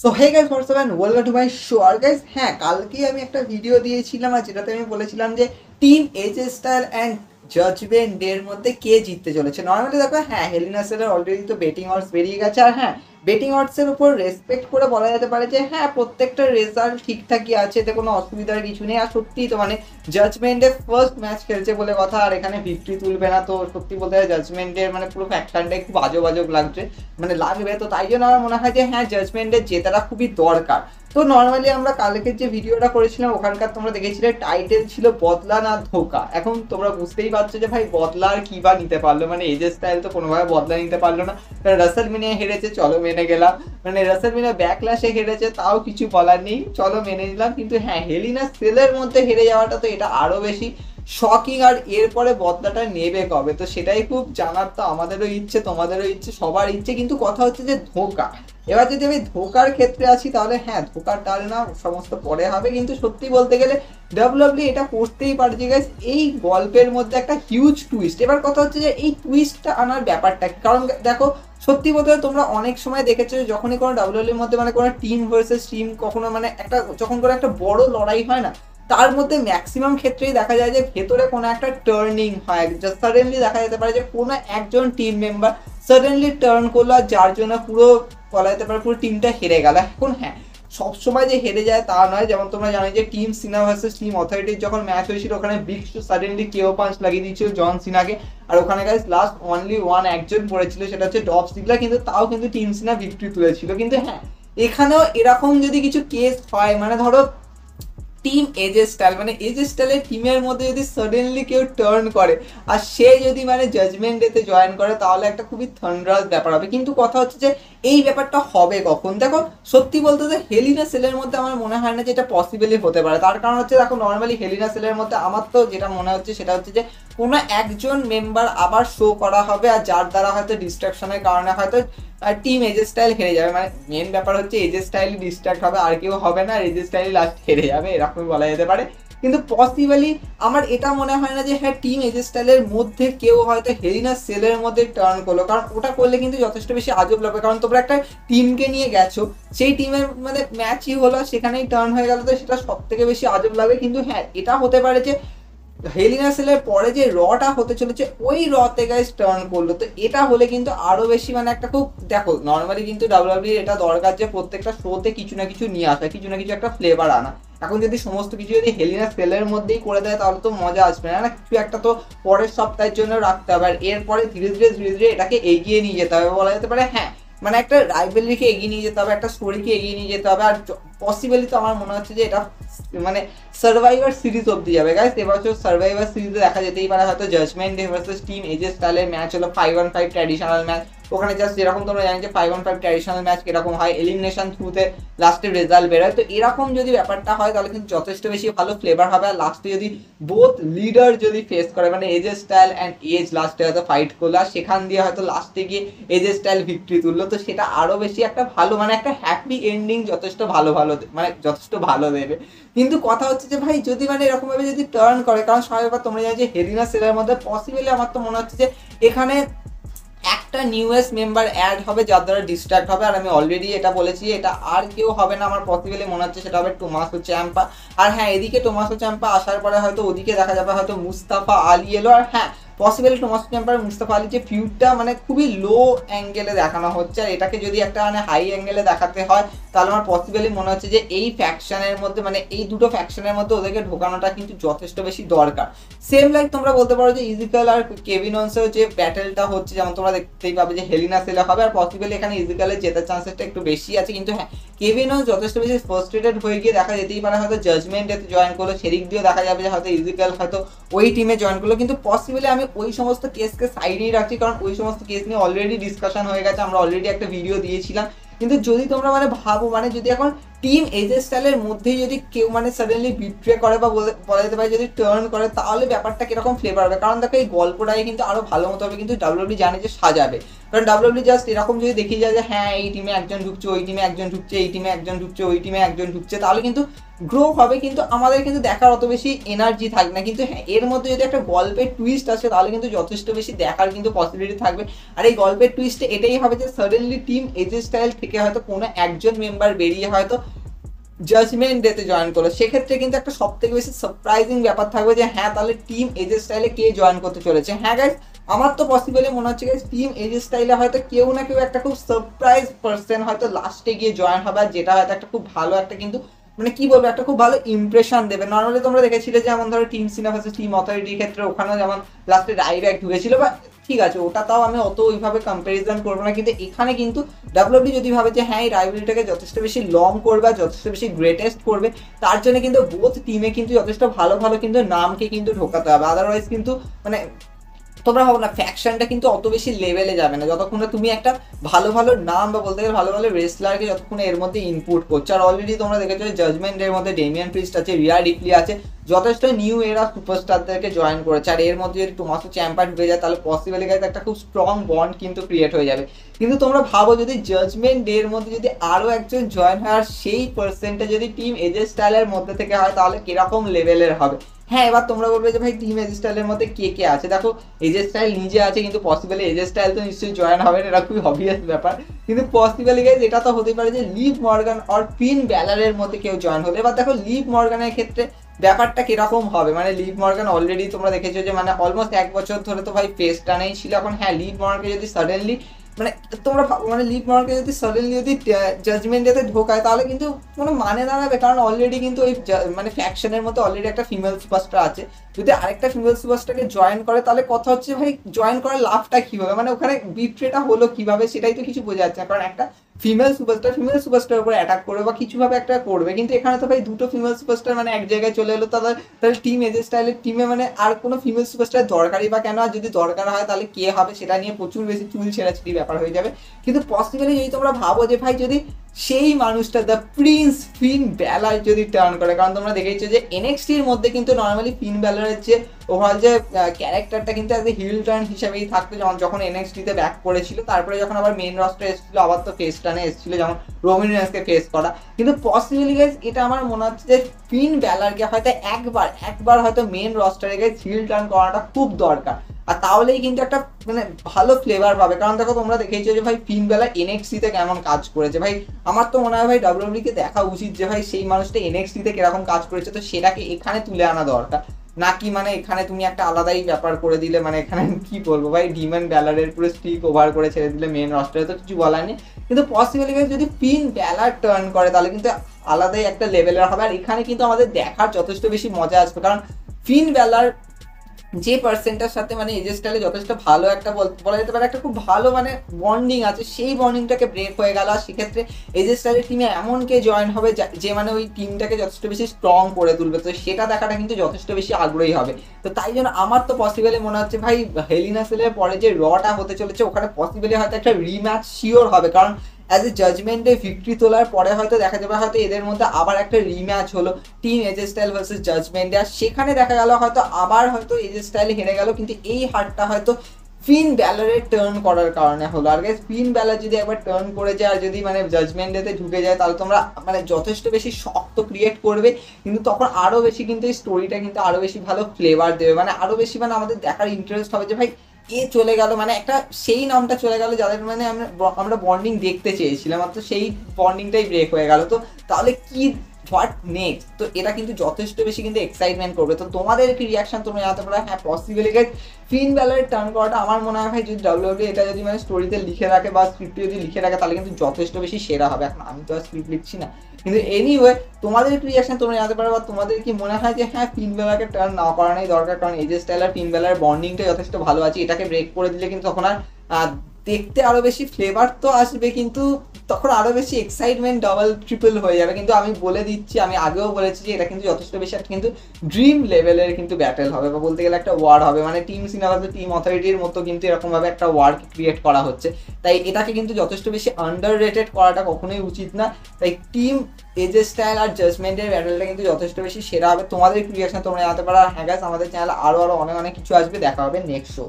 So hey guys what's up and welcome to my show. আর guys হ্যাঁ, কালকেই আমি একটা ভিডিও দিয়েছিলাম আর যেটাতে আমি বলেছিলাম যে টিম এজে স্টাইল অ্যান্ড জাজমেন্ট ডে এর মধ্যে কে জিততে চলেছে। নর্মালি দেখো হ্যাঁ, হেলিনা সেলের অলরেডি তো বেটিং অডস বেরিয়ে গেছে। আর হ্যাঁ, বেটিং অডসের উপর রেসপেক্ট করে বলা যেতে পারে যে হ্যাঁ, প্রত্যেকটা রেজাল্ট ঠিকঠাকই আছে, এতে কোনো অসুবিধার কিছু নেই। আর সত্যিই তো মানে জাজমেন্টের ফার্স্ট ম্যাচ খেলছে বলে কথা, আর এখানে ভিক্টরি তুলবে না, তো সত্যি বলতে হয় জাজমেন্টের মানে পুরো ফ্যাকশনটাই খুব আজব আজব লাগছে, মানে লাগবে। তো তাই জন্য আমার মনে হয় যে হ্যাঁ, জাজমেন্টের জেতাটা খুবই দরকার। তো নর্মালি আমরা কালকের যে ভিডিওটা করেছিলাম ওখানকার তোমরা দেখেছিলে টাইটেল ছিল বদলা না ধোকা। এখন তোমরা বুঝতেই পারছো যে ভাই বদলা আর কি বা নিতে পারলো, মানে এজের স্টাইল তো কোনোভাবে বদলা নিতে পারলো না, কারণ রাসেল মিনিয়া হেরেছে, চলো মেনে গেলাম। মানে রাসেল মিনিয়া ব্যাকল্যাশে হেরেছে, তাও কিছু বলার নেই, চলো মেনে নিলাম। কিন্তু হ্যাঁ, হেলিনা সেলের মধ্যে হেরে যাওয়াটা তো এটা আরো বেশি শকিং। আর এরপরে বদলাটা নেবে কবে, তো সেটাই খুব জানার তো আমাদেরও ইচ্ছে, তোমাদেরও ইচ্ছে, সবার ইচ্ছে। কিন্তু কথা হচ্ছে যে ধোকা, এবার যদি আমি ধোকার ক্ষেত্রে আছি তাহলে হ্যাঁ, ধোকার টাল না সমস্ত পরে হবে। কিন্তু সত্যি বলতে গেলে ডাব্লিউডাব্লিউ এটা করতেই পারে যে গাইস এই গল্পের মধ্যে একটা হিউজ টুইস্ট। এবার কথা হচ্ছে যে এই টুইস্টটা আনার ব্যাপারটা কি, কারণ দেখো সত্যি বলতে তোমরা অনেক সময় দেখেছো যখনই কোনো ডাব্লিউডাব্লিউর মধ্যে মানে কোনো টিম ভার্সেস টিম কখনো মানে একটা যখন কোনো একটা বড় লড়াই হয় না, তার মধ্যে ম্যাক্সিমাম ক্ষেত্রেই দেখা যায় যে ভেতরে কোনো একটা টার্নিং হয়, সাডেনলি দেখা যেতে পারে যে কোনো একজন টিম মেম্বার সাডেনলি টার্ন করলো, আর যার জন্য পুরো বলা যেতে পারে পুরো টিমটা হেরে গেল। এখন হ্যাঁ, সবসময় যে হেরে যায় তা নয়, যেমন তোমরা জানো যে টিম সিনা ভার্সেস টিম অথরিটির যখন ম্যাচ হয়েছিল ওখানে বিগ শো সাডেনলি কেও পাঞ্চ লাগিয়ে দিয়েছিল জন সিনাকে, আর ওখানে গাইস লাস্ট অনলি ওয়ান একজন পড়েছিল, সেটা হচ্ছে ডব জিগলার, কিন্তু তাও কিন্তু টিম সিনা ভিক্টরি তুলেছিল। কিন্তু হ্যাঁ, এখানেও এরকম যদি কিছু কেস হয়, মানে ধরো টিম এজে স্টাইল মানে এজে স্টাইলের টিমের মধ্যে যদি সাডেনলি কেউ টার্ন করে আর সে যদি মানে জাজমেন্ট ডেতে জয়েন করে, তাহলে একটা খুবই থান্ডারাস ব্যাপার হবে। কিন্তু কথা হচ্ছে যে এই ব্যাপারটা হবে কখন। দেখো সত্যি বলতে যে হেলিনা সেলের মধ্যে আমার মনে হয় না যে এটা পসিবলই হতে পারে। তার কারণ হচ্ছে দেখো নর্মালি হেলিনা সেলের মধ্যে আমার তো যেটা মনে হচ্ছে সেটা হচ্ছে যে কোনো একজন মেম্বার আবার শো করা হবে, আর যার দ্বারা হয়তো ডিস্ট্রাকশনের কারণে হয়তো টিম এজে স্টাইল হেরে যাবে। মানে মেন ব্যাপার হচ্ছে এজে স্টাইল ডিস্ট্রাক্ট হবে, আর কেউ হবে না, এজে স্টাইল লাস্ট হেরে যাবে, এরকমই বলা যেতে পারে। কিন্তু পসিবলি আমার এটা মনে হয় না যে হ্যাঁ, টিম এজে স্টাইলের মধ্যে কেউ হয়তো হেলিনা সেলের মধ্যে টার্ন করলো, কারণ ওটা করলে কিন্তু যথেষ্ট বেশি আজব লাগবে। কারণ তোমরা একটা টিমকে নিয়ে গেছো, সেই টিমের মানে ম্যাচই হলো, সেখানেই টার্ন হয়ে গেল, তো সেটা সব থেকে বেশি আজব লাগবে। কিন্তু হ্যাঁ, এটা হতে পারে যে হেলিনা সেলের পরে যে রটা হতে চলেছে ওই রতে গাইস টার্ন করলো, তো এটা হলে কিন্তু আরো বেশি মানে একটা খুব, দেখো নর্মালি কিন্তু ডাব্লিউডাব্লিউ এটা দরকার যে প্রত্যেকটা শোতে কিছু না কিছু নিয়ে আসা, কিছু না কিছু একটা ফ্লেভার আনা। এখন যদি সমস্ত কিছু যদি হেলিনা সেলের মধ্যেই করে দেয় তাহলে তো মজা আসবে না, না কিছু একটা তো পরের সপ্তাহের জন্য রাখতে হবে। আর এরপরে ধীরে ধীরে ধীরে ধীরে এটাকে এগিয়ে নিয়ে যেতে হবে, বলা যেতে পারে হ্যাঁ, মানে একটা রাইভেলরিকে এগিয়ে নিয়ে যেতে হবে, একটা স্টোরিকে এগিয়ে নিয়ে যেতে হবে। আর পসিবলি তো আমার মনে হচ্ছে যে এটা মানে সার্ভাইভার সিরিজ অব্দি যাবে গাইস। এবছর সার্ভাইভার সিরিজে দেখা যেতেই পারে হয়তো জাজমেন্ট ডে ভার্সেস টিম এজে স্টাইলের ম্যাচ হলো 5-on-5 ট্র্যাডিশনাল ম্যাচ। ওখানে জাস্ট যেরকম তোমরা জানো যে 5-on-5 ট্র্যাডিশনাল ম্যাচ কিরকম হয়, এলিমিনেশন থ্রুতে লাস্টের রেজাল্ট বেরোয়। তো এরকম যদি ব্যাপারটা হয় তাহলে কিন্তু যথেষ্ট বেশি ভালো ফ্লেভার হবে। আর লাস্টে যদি বোথ লিডার যদি ফেস করে, মানে এজে স্টাইল অ্যান্ড এজ লাস্টে হয়তো ফাইট করলো, আর সেখান দিয়ে হয়তো লাস্টে গিয়ে এজে স্টাইল ভিক্টরি তুললো, তো সেটা আরো বেশি একটা ভালো মানে একটা হ্যাপি এন্ডিং যথেষ্ট ভালো ভালো মানে যথেষ্ট ভালো দেবে। কিন্তু কথা হচ্ছে যে ভাই যদি মানে এরকম ভাবে যদি টার্ন করে, কারণ স্বাভাবিক তোমরা জানো যে হেলিনা সেলের মধ্যে পসিবলি আমার তো মনে হচ্ছে যে এখানে একটা নিউয়েস্ট মেম্বার অ্যাড হবে যার দ্বারা ডিস্ট্রাক্ট হবে। আর আমি অলরেডি এটা বলেছি, এটা আর কেউ হবে না আমার পসিবলি মনে হচ্ছে, সেটা হবে টোমাসো চ্যাম্পা। আর হ্যাঁ, এদিকে টোমাসো চ্যাম্পা আসার পরে হয়তো ওদিকে দেখা যাবে হয়তো মুস্তাফা আলী এলো। আর হ্যাঁ, পসিবলি টোমাসো চ্যাম্পার মুস্তাফা আলী যে ফিউডটা মানে খুবই লো অ্যাঙ্গেলে দেখানো হচ্ছে, আর এটাকে যদি একটা মানে হাই অ্যাঙ্গেলে দেখাতে হয় তাহলে আমার পসিবলি মনে হচ্ছে যে এই ফ্যাকশনের মধ্যে মানে এই দুটো ফ্যাকশনের মধ্যে ওদেরকে ঢোকানোটা কিন্তু যথেষ্ট বেশি দরকার। সেম লাইক তোমরা বলতে পারো যে ইজিক্যাল আর কেভিন ওনসের যে ব্যাটেলটা হচ্ছে, যেমন তোমরা দেখতেই পাবে যে হেলিনা সেলে হবে, আর পসিবলি এখানে ইজিক্যালের জেতার চান্সেসটা একটু বেশি আছে। কিন্তু হ্যাঁ, কেভিন ওনস যথেষ্ট বেশি ফ্রাস্ট্রেটেড হয়ে গিয়ে দেখা যেতেই পারে হয়তো জাজমেন্টে জয়েন করলো, সেদিক দিয়েও দেখা যাবে যে হয়তো ইজিক্যাল হয়তো ওই টিমে জয়েন করলো। কিন্তু পসিবলি আমি ওই সমস্ত কেসকে সাইডেই রাখছি, কারণ ওই সমস্ত কেস নিয়ে অলরেডি ডিসকাশন হয়ে গেছে, আমরা অলরেডি একটা ভিডিও দিয়েছিলাম। কিন্তু যদি তোমরা মানে ভাবো মানে যদি এখন টিম এজে স্টাইলের মধ্যেই যদি কেউ মানে সাডেনলি বিট্রে করে বা বলা যেতে পারে যদি টার্ন করে, তাহলে ব্যাপারটা কিরকম ফ্লেভার হবে। কারণ দেখো এই গল্পটাই কিন্তু আরো ভালো মতো হবে, কিন্তু ডাব্লিউডাব্লিউ জানে যে সাজাবে। কারণ ডাব্লিউডাব্লিউ জাস্ট এরকম যদি দেখি যায় যে হ্যাঁ এই টিমে একজন ঢুকছে, ওই টিমে একজন ঢুকছে, এই টিমে একজন ঢুকছে, ওই টিমে একজন ঢুকছে, তাহলে কিন্তু গ্রো হবে, কিন্তু আমাদের কিন্তু দেখার অত বেশি এনার্জি থাকবে না। কিন্তু হ্যাঁ এর মধ্যে যদি একটা গল্পের টুইস্ট আসে তাহলে কিন্তু যথেষ্ট বেশি দেখার কিন্তু পসিবিলিটি থাকবে। আর এই গল্পের টুইস্টে এটাই হবে যে সাডেনলি টিম এজে স্টাইল থেকে হয়তো কোনো একজন মেম্বার বেরিয়ে হয়তো জাজমেন্ট ডেতে জয়েন করলো, সেক্ষেত্রে কিন্তু একটা সব থেকে বেশি সারপ্রাইজিং ব্যাপার থাকবে যে হ্যাঁ তাহলে টিম এজে স্টাইলে কে জয়েন করতে চলেছে। হ্যাঁ গাইস আমার তো পসিবলি মনে হচ্ছে গাইস টিম এজে স্টাইলে হয়তো কেউ না কেউ একটা খুব সারপ্রাইজ পার্সন হয়তো লাস্টে গিয়ে জয়েন হবে, আর যেটা হয়তো একটা খুব ভালো একটা কিন্তু মানে কি বলবো একটা খুব ভালো ইমপ্রেশন দেবে। নর্মালি তোমরা দেখেছিলে যেমন ধরো টিম সিনা ভার্সেস টিম অথরিটির ক্ষেত্রে ওখানেও যেমন লাস্টে রাইব্যাক ঢুকেছিল, বা ঠিক আছে ওটা তাও আমি অত ওইভাবে কম্পারিজন করবো না, কিন্তু এখানে কিন্তু ডাব্লিউডাব্লিউ যদি ভাবে যে হ্যাঁ এই রাইভেলিটাকে যথেষ্ট বেশি লং করবে, যথেষ্ট বেশি গ্রেটেস্ট করবে, তার জন্য কিন্তু বোথ টিমে কিন্তু যথেষ্ট ভালো ভালো কিন্তু নামকে কিন্তু ঢোকাতে হবে। আদারওয়াইজ কিন্তু মানে তোমরা ভাবো না ফ্যাকশনটা কিন্তু অত বেশি লেভেলে যাবে না যতক্ষণ না তুমি একটা ভালো ভালো নাম বা বলতে গেলে ভালো ভালো রেসলারকে যতক্ষণ এর মধ্যে ইনপুট করছো। আর অলরেডি তোমরা দেখেছো জাজমেন্টের মধ্যে ডেমিয়ান প্রিস্ট আছে, রিয়া রিপ্লি আছে, যথেষ্ট নিউ এরা সুপারস্টারদেরকে জয়েন করেছে। আর এর মধ্যে যদি টমাসো চ্যাম্পা ঢুকে যায় তাহলে পসিবলি গাইজ একটা খুব স্ট্রং বন্ড কিন্তু ক্রিয়েট হয়ে যাবে। কিন্তু তোমরা ভাবো যদি জাজমেন্ট ডে এর মধ্যে যদি আরও একজন জয়েন হয় আর সেই পার্সেন্টটা যদি টিম এজে স্টাইলের মধ্যে থেকে হয় তাহলে কিরকম লেভেলের হবে। হ্যাঁ এবার তোমরা বলবে যে ভাই টিম এজে স্টাইলের মধ্যে কে কে আছে, দেখো এজে স্টাইল নিজে আছে, কিন্তু পসিবলি এজে স্টাইল তো নিশ্চয়ই জয়েন হবে না, এটা খুবই অবভিয়াস ব্যাপার। কিন্তু পসিবলি গাইজ এটা তো হতেই পারে যে লিভ মর্গান আর ফিন ব্যালারের মধ্যে কেউ জয়েন হলো। এবার দেখো লিভ মর্গানের ক্ষেত্রে ব্যাপারটা কিরকম হবে, মানে লিভ মর্গান অলরেডি তোমরা দেখেছো যে মানে অলমোস্ট 1 বছর ধরে তো ভাই ফেস টানেই ছিল। এখন হ্যাঁ লিভ মর্গানকে যদি সাডেনলি মানে তোমরা মানে লিভ মর্গানকে যদি সাডেনলি যদি জাজমেন্ট ডেতে ঢোকায় তাহলে কিন্তু কোনো মানে দাঁড়াবে, কারণ অলরেডি কিন্তু ওই মানে ফ্যাকশনের মধ্যে অলরেডি একটা ফিমেল সুপারস্টার আছে। যদি আরেকটা ফিমেল সুপারস্টারকে জয়েন করে তাহলে কথা হচ্ছে ভাই জয়েন করার লাভটা কি হবে, মানে ওখানে বিট্রেটা হলো কিভাবে সেটাই তো কিছু বোঝা যাচ্ছে না। কারণ একটা ফিমেল সুপারস্টার উপরে অ্যাটাক করবে বা কিছুভাবে একটা করবে, কিন্তু এখানে তো ভাই দুটো ফিমেল সুপারস্টার মানে এক জায়গায় চলে এলো, তাহলে টিম এজে স্টাইলের টিমে মানে আর কোনো ফিমেল সুপারস্টার দরকারই বা কেন, আর যদি দরকার হয় তাহলে কে হবে সেটা নিয়ে প্রচুর বেশি চুল ছেঁড়াছিড়ি ব্যাপার হয়ে যাবে। কিন্তু পসিবলি যদি তোমরা ভাবো যে ভাই যদি সেই মানুষটা দ্য প্রিন্স ফিন ব্যালার যদি টার্ন করে, কারণ তোমরা দেখেছো যে এনএক্সটির মধ্যে কিন্তু নর্মালি ফিন ব্যালারের যে ওভারঅল যে ক্যারেক্টারটা কিন্তু অ্যাজ এ হিল টার্ন হিসেবেই থাকতো, যখন এনএক্সটিতে ব্যাক করেছিল, তারপরে যখন আবার মেন রস্টারে এসেছিল আবার তো ফেস টার্নে এসেছিল যেমন রোমান রেন্সকে ফেস করা। কিন্তু পসিবলি গাইজ এটা আমার মনে হচ্ছে যে ফিন ব্যালারকে হয়তো একবার হয়তো মেন রস্টারে গিয়ে হিল টার্ন করাটা খুব দরকার, আর তাহলেই কিন্তু একটা মানে ভালো ফ্লেভার পাবে। কারণ দেখো তোমরা দেখেইছো যে ভাই ফিন ব্যালার এনএক্সটিতে কেমন কাজ করেছে, ভাই আমার তো মনে হয় ভাই ডাব্লিউডাব্লিউ কে দেখা উচিত যে ভাই সেই মানুষটা এনএক্সটিতে কিরকম কাজ করেছে, তো সেটাকে এখানে তুলে আনা দরকার, নাকি মানে এখানে তুমি একটা আলাদাই ব্যাপার করে দিলে, মানে এখানে কি বলবো ভাই ডিমন ব্যালারের পুরো স্ট্রিক ওভার করে ছেড়ে দিলে মেন রস্টারে, তো কিছু বলার নেই। কিন্তু পসিবলি যদি ফিন ব্যালার টার্ন করে তাহলে কিন্তু আলাদাই একটা লেভেলের হবে, আর এখানে কিন্তু আমাদের দেখার যথেষ্ট বেশি মজা আসবে। কারণ ফিন ব্যালার যে পার্সেন্টার সাথে মানে এজে স্টাইলে যথেষ্ট ভালো একটা বলা যেতে পারে একটা খুব ভালো মানে বন্ডিং আছে, সেই বন্ডিংটাকে ব্রেক হয়ে গেল, আর সেক্ষেত্রে এজে স্টাইলের টিমে এমন কে জয়েন হবে যে মানে ওই টিমটাকে যথেষ্ট বেশি স্ট্রং করে তুলবে, তো সেটা দেখাটা কিন্তু যথেষ্ট বেশি আগ্রহী হবে। তো তাই জন্য আমার তো পসিবলি মনে হচ্ছে ভাই হেলিনা সেলের পরে যে রটা হতে চলেছে ওখানে পসিবলি হয়তো একটা রিম্যাচ শিওর হবে, কারণ অ্যাজ এ জাজমেন্টে ভিক্টরি তোলার পরে হয়তো দেখা যাবে হয়তো এদের মধ্যে আবার একটা রিম্যাচ হলো টিম এজে স্টাইল ভার্সেস জাজমেন্টে, আর সেখানে দেখা গেল হয়তো আবার হয়তো এজে স্টাইল হেরে গেল, কিন্তু এই হারটা হয়তো ফিন ব্যালারের টার্ন করার কারণে হলো। আর গাইস ফিন ব্যালার যদি একবার টার্ন করে যায় আর যদি মানে জাজমেন্টেতে ঢুকে যায় তাহলে তোমরা মানে যথেষ্ট বেশি শক্ত ক্রিয়েট করবে, কিন্তু তখন আরও বেশি কিন্তু এই স্টোরিটা কিন্তু আরও বেশি ভালো ফ্লেভার দেবে, মানে আরও বেশি মানে আমাদের দেখার ইন্টারেস্ট হবে যে ভাই এ চলে গেল, মানে একটা সেই নামটা চলে গেল যাদের মানে আমরা বন্ডিং দেখতে চেয়েছিলাম, মাত্র সেই বন্ডিংটাই ব্রেক হয়ে গেল, তো তাহলে কি হোয়াট নেক্সট, তো এটা কিন্তু যথেষ্ট বেশি কিন্তু এক্সাইটমেন্ট করবে। তো তোমাদের কি রিয়াকশন তোমরা জানাতে পারো। হ্যাঁ পসিবলি গাইস ফিন ব্যালারের টার্ন করাটা আমার মনে হয় ভাই যদি ডাব্লিউডাব্লিউ এটা যদি মানে স্টোরিতে লিখে রাখে বা স্ক্রিপ্টে যদি লিখে রাখে তাহলে কিন্তু যথেষ্ট বেশি সেরা হবে। এখন আমি তো আর স্ক্রিপ্ট লিখছি না, কিন্তু এনিওয়ে তোমাদের কি রিয়াকশন তোমরা জানাতে পারো, বা তোমাদের কি মনে হয় যে হ্যাঁ ফিন ব্যালারকে টার্ন না করানোই দরকার, কারণ এজে স্টাইল আর ফিন ব্যালার বন্ডিংটা যথেষ্ট ভালো আছে, এটাকে ব্রেক করে দিলে কিন্তু তখন আর দেখতে আরো বেশি ফ্লেভার তো আসবে, কিন্তু তখন আরো বেশি এক্সাইটমেন্ট ডাবল ট্রিপল হয়ে যাবে। কিন্তু আমি বলে দিচ্ছি, আমি আগেও বলেছি যে এটা কিন্তু যথেষ্ট বেশি একটা কিন্তু ড্রিম লেভেলের কিন্তু ব্যাটেল হবে, বা বলতে গেলে একটা ওয়ার হবে, মানে টিম সিনা ভার্সেস টিম অথরিটির মতো কিন্তু এরকম ভাবে একটা ওয়ার ক্রিয়েট করা হচ্ছে, তাই এটাকে কিন্তু যথেষ্ট বেশি আন্ডাররেটেড করাটা কখনোই উচিত না। তাই টিম এজে স্টাইল আর জাজমেন্টের ব্যাটেলটা কিন্তু যথেষ্ট বেশি সেরা হবে। তোমাদের রিয়াকশন তোমরা জানাতে পারো। হ্যাঁ গাইস আমাদের চ্যানেলে আরো অনেক কিছু আসবে, দেখা হবে নেক্সট শো।